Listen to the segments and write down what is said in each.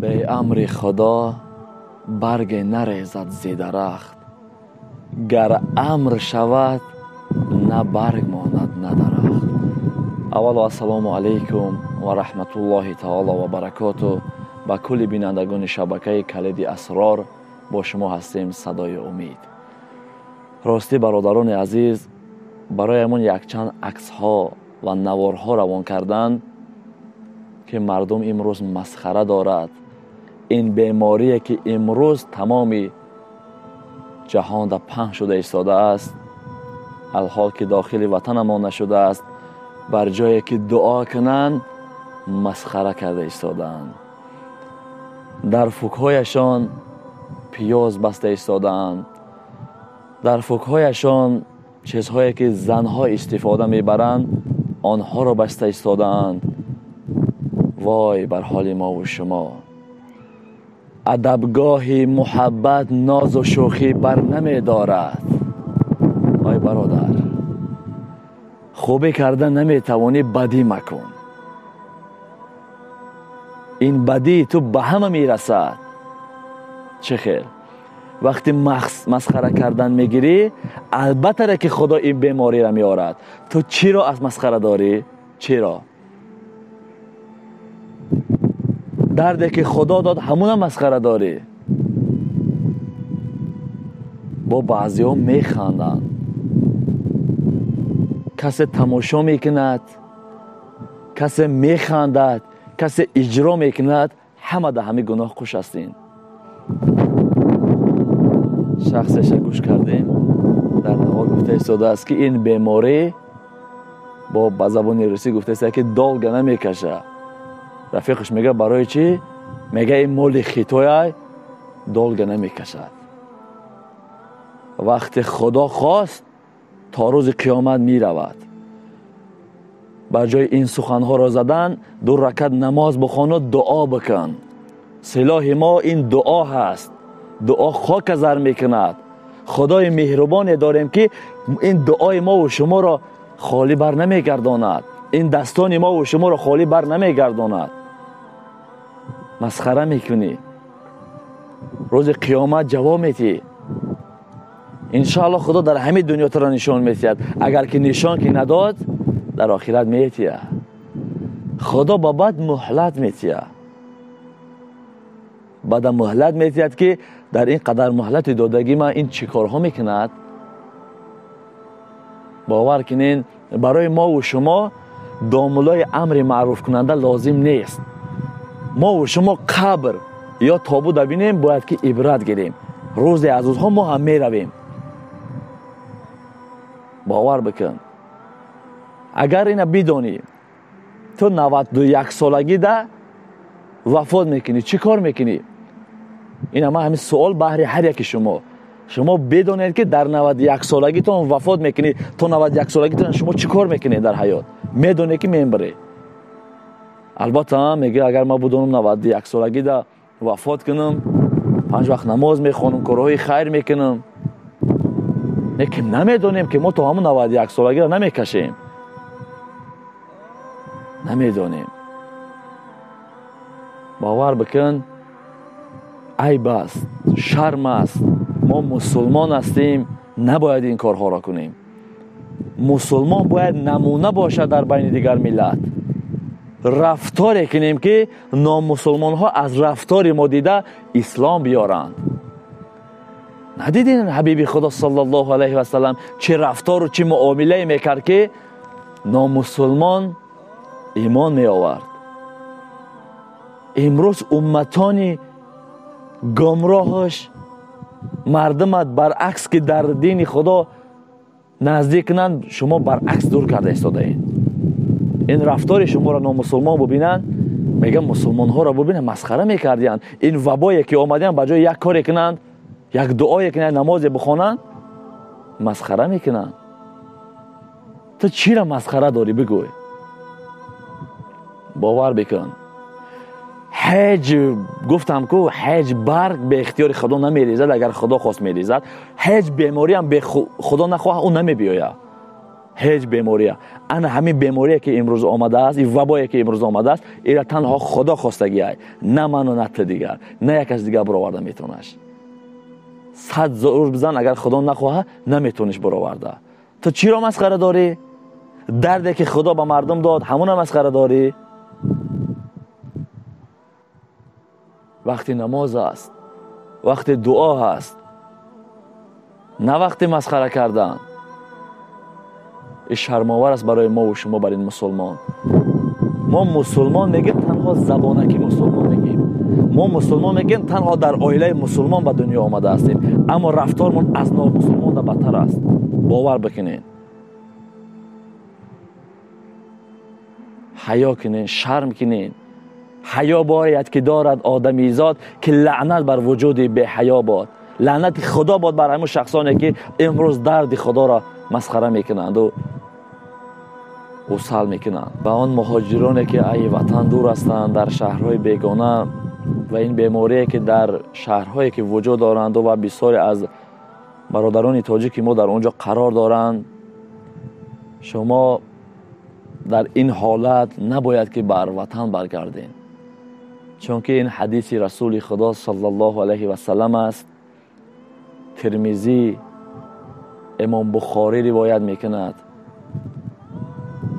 به امر خدا برگ نریزد ز درخت، گر امر شود نه برگ ماند نه درخت. اول السلام علیکم و رحمت الله تعالی و برکاته. با کل بینندگان شبکه کلید اسرار با شما هستیم صدای امید. راستی برادران عزیز، برایمون یک چند عکس ها و نوارها روان کردند که مردم امروز مسخره دارد. این بیماریه که امروز تمامی جهان در پهن شده ایستاده است، الحال که داخل وطن ما نشده است، بر جایی که دعا کنند مسخره کرده ایستادند. در فوک‌هایشان پیاز بسته ایستادند، در فوک‌هایشان چیزهایی که زنها استفاده میبرند آنها را بسته ایستادند. وای بر حال ما و شما. ادبگاه محبت ناز و شوخی بر نمی دارد. وای برادر، خوبی کردن نمی توانی، بدی مکن. این بدی تو به همه می رسد. چه خیر وقتی مسخره کردن میگیری، البته که خدا این بیماری را می آورد. تو چرا از مسخره داری؟ چرا؟ دردی که خدا داد همون مسخره داری. با بعضی ها میخندند، کسی تماشا میکند، کسی میخندد، کسی اجرا میکند، همه در همه گناه خوش هستین. شخصش گوش کردیم در نوار گفته ایستاده است که این بیماری با زبان روسی گفته است که دالگه نمیکشه. رفیقش میگه برای چی؟ میگه این مال خیتوی دالگه نمیکشد. وقتی خدا خواست تا روز قیامت میرود. بر جای این سخنها را زدن، 2 رکعت نماز بخوان و دعا بکن. سلاح ما این دعا هست. دعا خاک زر میکند. خدای مهربانی داریم که این دعای ما و شما را خالی بر نمیگرداند. این دستان ما و شما را خالی بر نمیگرداند. مسخره میکنی، روز قیامت جواب میدی. انشاءالله خدا در همه دنیا تو را نشان میدهد. اگر که نشان که نداد، در آخرت میتیه. خدا با بعد مهلت میتیه. بعد مهلت میتیه که در این قدر مهلت دادگی من این چی کارها میکند. باور کنین برای ما و شما داملای امر معروف کننده لازم نیست. ما و شما قبر یا تابوت ببینیم باید که عبرت گیریم. روز عزوزها ما هم میرویم. باور بکن. اگر اینا بدونی تو 91 سالگی ده وفات میکنی، چی کار میکنی؟ این همین سوال بحری هر یکی شما بدونید که در 91 سالگی تو وفات میکنی. تو 91 سالگی تو شما چی کار میکنی در حیات؟ میدونی که میمری. البته میگه اگر ما بدونم 91 سالگی ده وفات کنم، 5 وقت نماز میخونم، کارهای خیر میکنم، لیکن نمیدونیم که ما تو همون 91 سالگی را نمیکشیم. نمیدونیم. باور بکن عیب است، شرم است. ما مسلمان هستیم، نباید این کارها را کنیم. مسلمان باید نمونه باشه در بین دیگر ملت. رفتاری کنیم که نامسلمان ها از رفتار ما دیده اسلام بیارند. ندیدین حبیب خدا صلی الله علیه و سلم چه رفتار و چه معامله میکرد که نامسلمان ایمان می آورد. امروز امتانی گمراهش مردمت برعکس که در دین خدا نزدیک کنند، شما برعکس دور کرده ایستاده این. این رفتار شما را نامسلمان ببینند، میگن مسلمان ها را ببینند مسخره میکردین. این وبایی که آمدن بجای یک کاری کنند، یک دعایی کنند، نماز بخوانند، مسخره میکنند. تو چی را مسخره داری بگوی؟ باور بکن. حج گفتم که حج برگ به اختیار خدا نمیریزد. اگر خدا خواست میریزد. حج بیماری هم به خدا نخواه اون نمیبیاید. هیچ بیماری. انا همین بیماری که امروز آمده است، این وبایی که امروز آمده است، ایرا تنها خدا خواستگی است، نه من و نه تو دیگر، نه یک از دیگر برآورده میتونش. 100 زور بزن اگر خدا نخواه نمیتونیش برآورده. تو چی را مسخره داری؟ دردی که خدا به مردم داد همون هم مسخره داری؟ وقتی نماز است، وقتی دعا هست، نه وقتی مسخره کردن. این شرم‌آور است برای ما و شما، برای این مسلمان. ما مسلمان میگیم تنها زبانکی مسلمان میگیم. ما مسلمان میگیم تنها در عائله مسلمان به دنیا آمده هستیم، اما رفتارمون از نامسلمان بدتر است. باور بکنین. حیا کنین، شرم کنین. حیا باید که دارد آدمیزاد که لعنت بر وجود بی حیا باد. لعنت خدا باد بر همون شخصانی که امروز درد خدا را مسخره میکنند و اوسال میکنند. و آن مهاجرانی که ای وطن دور هستند در شهرهای بیگانه و این بیماری که در شهرهایی که وجود دارند و بسیاری از برادران تاجیک ما در اونجا قرار دارند، شما در این حالت نباید که بر وطن برگردین، چون که این حدیث رسول خدا صلی الله علیه و سلم است. ترمذی، امام بخاری روایت میکند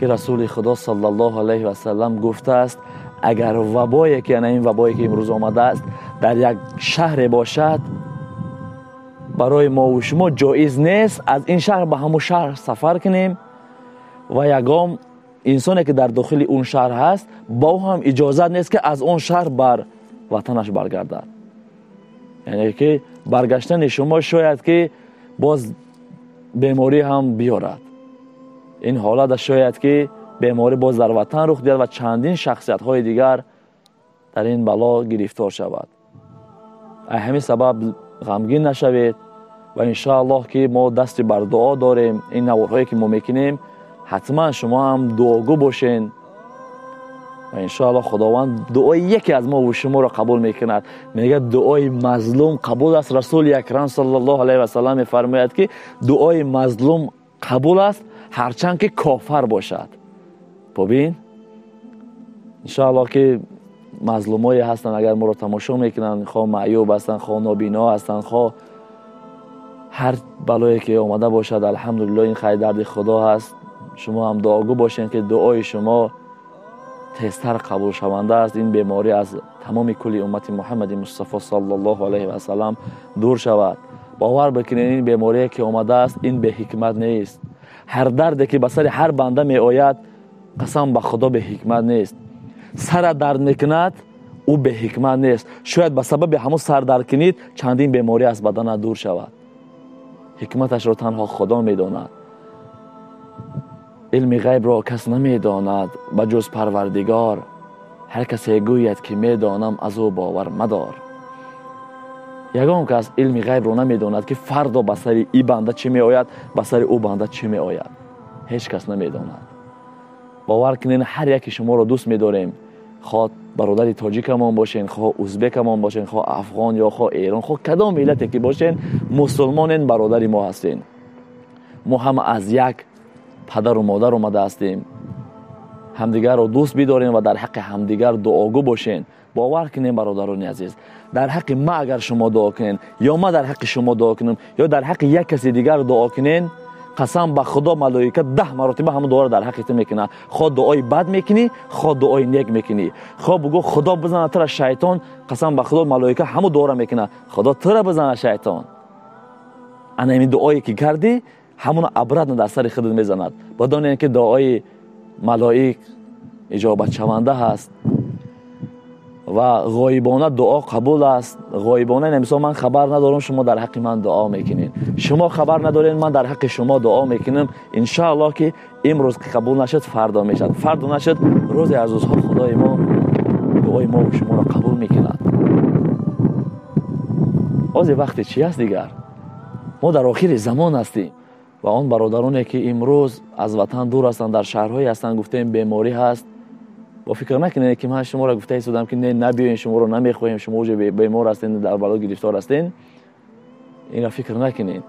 که رسول خدا صلی الله علیه و سلم گفته است اگر وبایی که این وبایی که امروز آمده است در یک شهر باشد، برای ما و شما جایز نیست از این شهر به همون شهر سفر کنیم و یگام انسانی که در داخل اون شهر هست با او هم اجازه نیست که از اون شهر بر وطنش برگردد. یعنی که برگشتن شما شاید که باز بیماری هم بیارد. این حالت شاید که بیماری باز در وطن رخ دهد و چندین شخصیت های دیگر در این بلا گرفتار شود. همین سبب غمگین نشوید و انشاءالله که ما دست بر دعا داریم. این نوارهایی که ما میکنیم حتما شما هم دعاگو باشین و انشاءالله خداوند دعای یکی از ما و شما را قبول میکند. میگه دعای مظلوم قبول است. رسول اکرم صلی الله علیه و سلم میفرماید که دعای مظلوم قبول است هرچند که کافر باشد. ببین انشاءالله که مظلومایی هستن اگر ما را تماشا میکنن، خواه معیوب هستن، خواه نابینا هستن، خواه هر بلایی که آمده باشد، الحمدلله این خیر درد خدا هست. شما هم دعاگو باشین که دعای شما تیزتر قبول شونده است. این بیماری از تمام کل امت محمد مصطفی صلی الله علیه و سلم دور شود. باور بکنین این بیماری که آمده است این به حکمت نیست. هر دردی که به سر هر بنده می آید قسم به خدا به حکمت نیست. سر درد میکند او به حکمت نیست. شاید به سبب همون سر درد کنید چندین بیماری از بدن دور شود. حکمتش را تنها خدا میداند. علم غیب را کس نمیداند بجز پروردگار. هر کسی گوید که میدانم از او باور مدار. یگان کس علم غیب را نمیداند که فردا به سر این بنده چی می آید، به سر او بنده چی می آید. هیچ کس نمیداند. باور کنین هر یکی شما را دوست می‌داریم، خواه برادر تاجیکمان باشین، خواه ازبکمان باشین، خواه افغان یا خواه ایران، خواه کدام ملتی که باشین، مسلمانین برادر ما هستین. ما هم از یک پدر و مادر اومده هستیم. همدیگر را دوست بدارین و در حق همدیگر دعاگو باشین. باور کنین برادران عزیز، در حق ما اگر شما دعا کنین یا ما در حق شما دعا کنیم یا در حق یک کسی دیگر دعا کنین، قسم به خدا ملائکه 10 مرتبه همون دعا را در حق تو میکنه. خواه دعای بد میکنی، خواه دعای نیک میکنی، خواه بگو خدا بزنه تو را شیطان، قسم به خدا ملائکه همون دعا را میکنه خدا تو را بزنه شیطان. انا این دعایی که کردی همون عبرت در سر خودت میزند. بدون اینکه دعای ملائک اجابت شونده هست و غایبانه دعا قبول است. غایبانه نمیشه من خبر ندارم شما در حق من دعا میکنین، شما خبر ندارین من در حق شما دعا میکنم. انشاءالله که امروز که قبول نشد فردا میشد، فردا نشد روز از روزها خدای ما دعای ما و شما را قبول میکند. از وقت چی است دیگر؟ ما در آخر زمان هستیم و آن برادرانی که امروز از وطن دور هستند در شهرهایی هستند گفتیم بیماری هست، با فکر نکنید که من شما را گفته ایستادم که نه نبیاین، شما رو نمیخوایم، شما بیمار هستین، در بلا گرفتار هستین. این را فکر نکنید.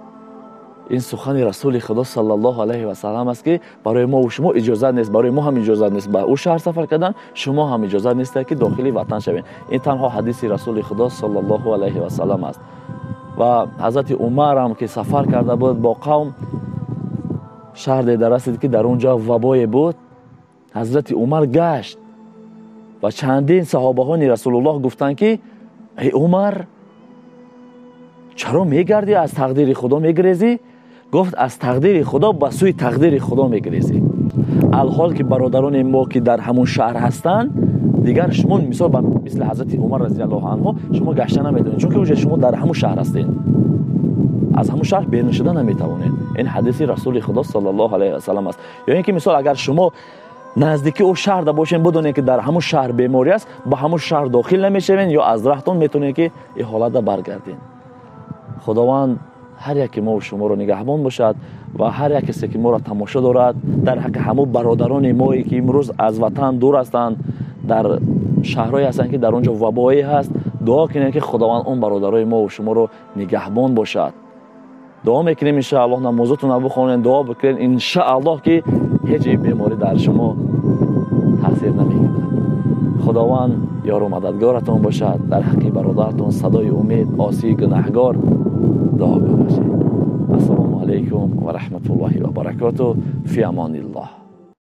این سخن رسول خدا صلی الله علیه و سلم است که برای ما و شما اجازه نیست، برای ما هم اجازه نیست به او شهر سفر کردن، شما هم اجازه نیست که داخل وطن شوین. این تنها حدیث رسول خدا صلی الله علیه و سلم است. و حضرت عمر هم که سفر کرده بود با قوم، شهر دیده رسید که در اونجا وبای بود. حضرت عمر گشت و چندین صحابهان رسول الله گفتند که ای عمر، چرا میگردی از تقدیر خدا میگریزی؟ گفت از تقدیر خدا به سوی تقدیر خدا میگریزی. الحال که برادران ما که در همون شهر هستند دیگر شما مثل حضرت عمر رضی الله عنه شما گشته نمیتونید، چون که شما در همون شهر هستید، از همون شهر بیرون شدن نمیتوانید. این حدیث رسول خدا صلی الله علیه و سلم است. یا اینکه مثال اگر شما نزدیکی او شهر دا باشین، بدونید که در همون شهر بیماری است، با همون شهر داخل نمیشوین یا از راهتون میتونید که این حالت دا برگردین. خداوند هر یک ما و شما رو نگهبان باشد و هر یک کسی که ما را تماشا دارد در حق همه برادران ما که امروز از وطن دور هستند، در شهرهایی هستند که در اونجا وبایی هست، دعا کنیم که خداوند اون برادرای ما و شما رو نگهبان باشد. دعا میکنیم ان شاء الله، نمازتون رو بخونید، دعا بکنید ان شاء الله که هیچ بیماری در شما تاثیر نمیگیرد. خداوند یار و مددگارتون باشد. در حق برادرتون صدای امید عاصی گناهگار دعا باشید. السلام علیکم و رحمت الله و برکاته. فی امان الله.